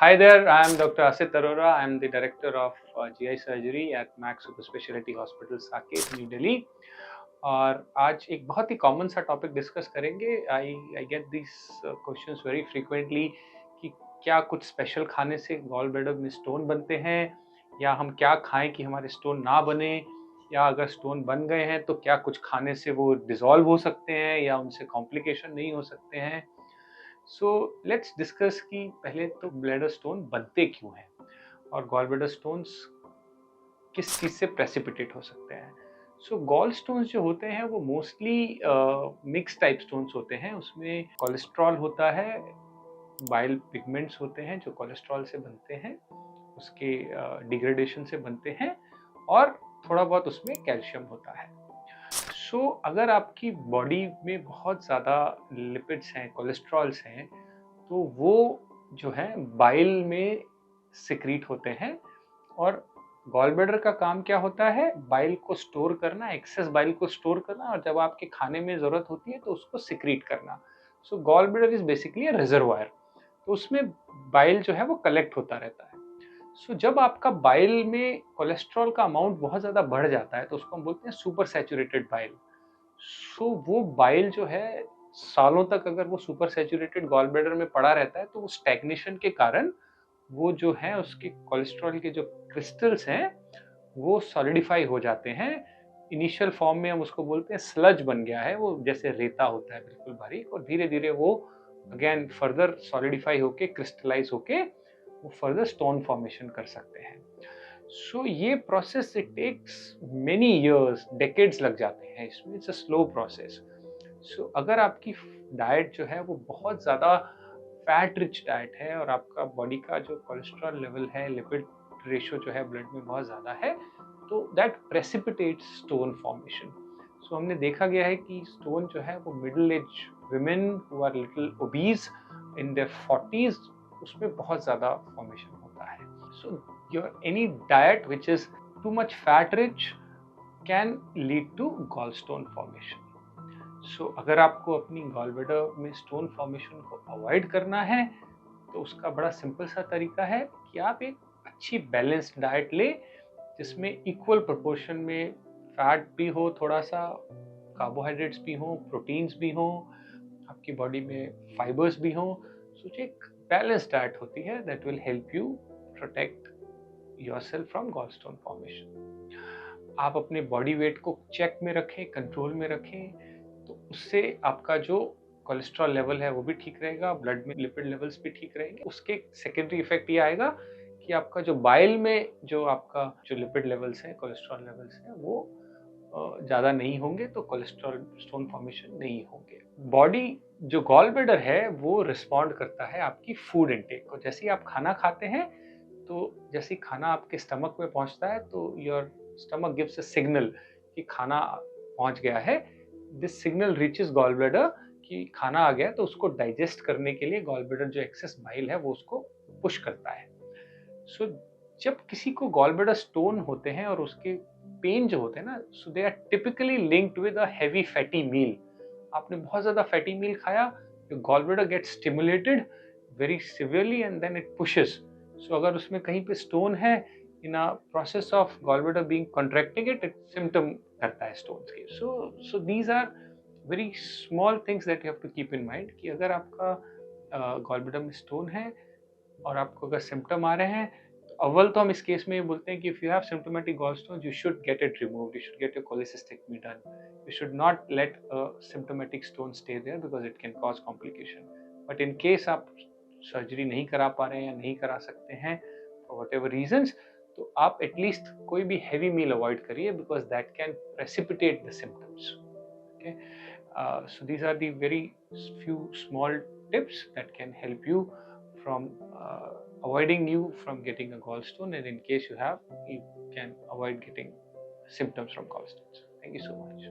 Hi there, I am Dr. Asit Arora. I am the Director of GI Surgery at Max Super Specialty Hospital, Saket, new Delhi. और आज एक बहुत ही common सा topic discuss करेंगे। I get this questions very frequently कि क्या कुछ special खाने से गॉल ब्लैडर में स्टोन बनते हैं, या हम क्या खाएं कि हमारे स्टोन ना बने, या अगर स्टोन बन गए हैं तो क्या कुछ खाने से वो डिसॉल्व हो सकते हैं या उनसे कॉम्प्लिकेशन नहीं हो सकते हैं। सो लेट्स डिस्कस कि पहले तो ब्लैडर स्टोन बनते क्यों हैं और गॉल ब्लैडर स्टोन्स किस चीज़ से प्रेसिपिटेट हो सकते हैं। सो गॉल स्टोन्स जो होते हैं वो मोस्टली मिक्स टाइप स्टोन्स होते हैं। उसमें कोलेस्ट्रॉल होता है, बाइल पिगमेंट्स होते हैं जो कोलेस्ट्रॉल से बनते हैं, उसके डिग्रेडेशन से बनते हैं, और थोड़ा बहुत उसमें कैल्शियम होता है। सो अगर आपकी बॉडी में बहुत ज़्यादा लिपिड्स हैं, कोलेस्ट्रॉल्स हैं, तो वो जो है बाइल में सिक्रीट होते हैं। और गॉल ब्लैडर का काम क्या होता है? बाइल को स्टोर करना, एक्सेस बाइल को स्टोर करना, और जब आपके खाने में ज़रूरत होती है तो उसको सिक्रीट करना। So gall bladder is basically a reservoir, तो उसमें बाइल जो है वो कलेक्ट होता रहता है। सो जब आपका बाइल में कोलेस्ट्रॉल का अमाउंट बहुत ज़्यादा बढ़ जाता है तो उसको हम बोलते हैं सुपर सैचुरेटेड बाइल। सो वो बाइल जो है सालों तक अगर वो सुपर सैचुरेटेड गॉल ब्लैडर में पड़ा रहता है तो वो स्टैग्नेशन के कारण वो जो है उसके कोलेस्ट्रॉल के जो क्रिस्टल्स हैं वो सॉलिडिफाई हो जाते हैं। इनिशियल फॉर्म में हम उसको बोलते हैं स्लज बन गया है, वो जैसे रेता होता है बिल्कुल बारीक, और धीरे धीरे वो अगेन फर्दर सॉलिडिफाई होके क्रिस्टलाइज होके वो फर्दर स्टोन फॉर्मेशन कर सकते हैं। सो ये process it takes many years, decades लग जाते हैं इसमें। It's a slow process. So अगर आपकी डाइट जो है वो बहुत ज़्यादा फैट रिच डाइट है और आपका बॉडी का जो कोलेस्ट्रॉल लेवल है, लिपिड रेशियो जो है ब्लड में बहुत ज़्यादा है, तो that precipitates stone formation. So हमने देखा गया है कि स्टोन जो है वो middle age women who are little obese in their 40s, उसमें बहुत ज़्यादा फॉर्मेशन होता है। सो any diet which is too much fat rich can lead to gallstone formation. So अगर आपको अपनी गॉल ब्लैडर में स्टोन फॉर्मेशन को अवॉइड करना है तो उसका बड़ा सिंपल सा तरीका है कि आप एक अच्छी बैलेंस्ड डाइट ले, जिसमें इक्वल प्रोपोर्शन में फैट भी हो, थोड़ा सा कार्बोहाइड्रेट्स भी हो, प्रोटीन्स भी हो, आपकी बॉडी में फाइबर्स भी हो। सो एक बैलेंस्ड डाइट होती है that will help you protect yourself from gallstone formation। आप अपने बॉडी वेट को चेक में रखें, कंट्रोल में रखें, तो उससे आपका जो कोलेस्ट्रॉल लेवल है वो भी ठीक रहेगा, ब्लड में लिपिड लेवल्स भी ठीक रहेंगे। उसके सेकेंडरी इफेक्ट ये आएगा कि आपका जो बाइल में जो आपका जो लिपिड लेवल्स हैं, कोलेस्ट्रॉल लेवल्स हैं, वो ज़्यादा नहीं होंगे, तो कोलेस्ट्रॉल स्टोन फॉर्मेशन नहीं होंगे। बॉडी जो गॉल ब्लैडर है वो रिस्पॉन्ड करता है आपकी फूड इनटेक को। जैसे ही आप खाना खाते हैं तो जैसे खाना आपके स्टमक में पहुंचता है तो your stomach gives a signal कि खाना पहुंच गया है। This signal reaches gall bladder कि खाना आ गया, तो उसको डाइजेस्ट करने के लिए गॉल ब्लैडर जो एक्सेस बाइल है वो उसको पुश करता है। सो जब किसी को गॉल ब्लैडर स्टोन होते हैं और उसके पेन जो होते हैं ना, so they are typically linked with a heavy fatty meal. आपने बहुत ज़्यादा फैटी मील खाया, gall bladder gets stimulated very severely and then it pushes. So अगर उसमें कहीं पे स्टोन है, in a process of gall bladder being contracting it symptom करता है स्टोन्स की। So these are very small things that you have to keep in mind कि अगर आपका गॉल ब्लैडर में स्टोन है और आपको अगर सिम्टम आ रहे हैं, तो अव्वल तो हम इस केस में ये बोलते हैं कि if you have symptomatic gall stone you should get it removed, you should get your cholecystectomy done. You should not let a symptomatic stone stay there because it can cause complication. But in case आप surgery नहीं करा पा रहे हैं या नहीं करा सकते हैं फॉर वट एवर रीजन्स, तो आप एटलीस्ट कोई भी हैवी मील अवॉइड करिए because that can precipitate the symptoms. Okay, so these are the very few small tips that can help you from avoiding you from getting a gallstone, and in case you have, you can avoid getting symptoms from gallstones. Thank you so much.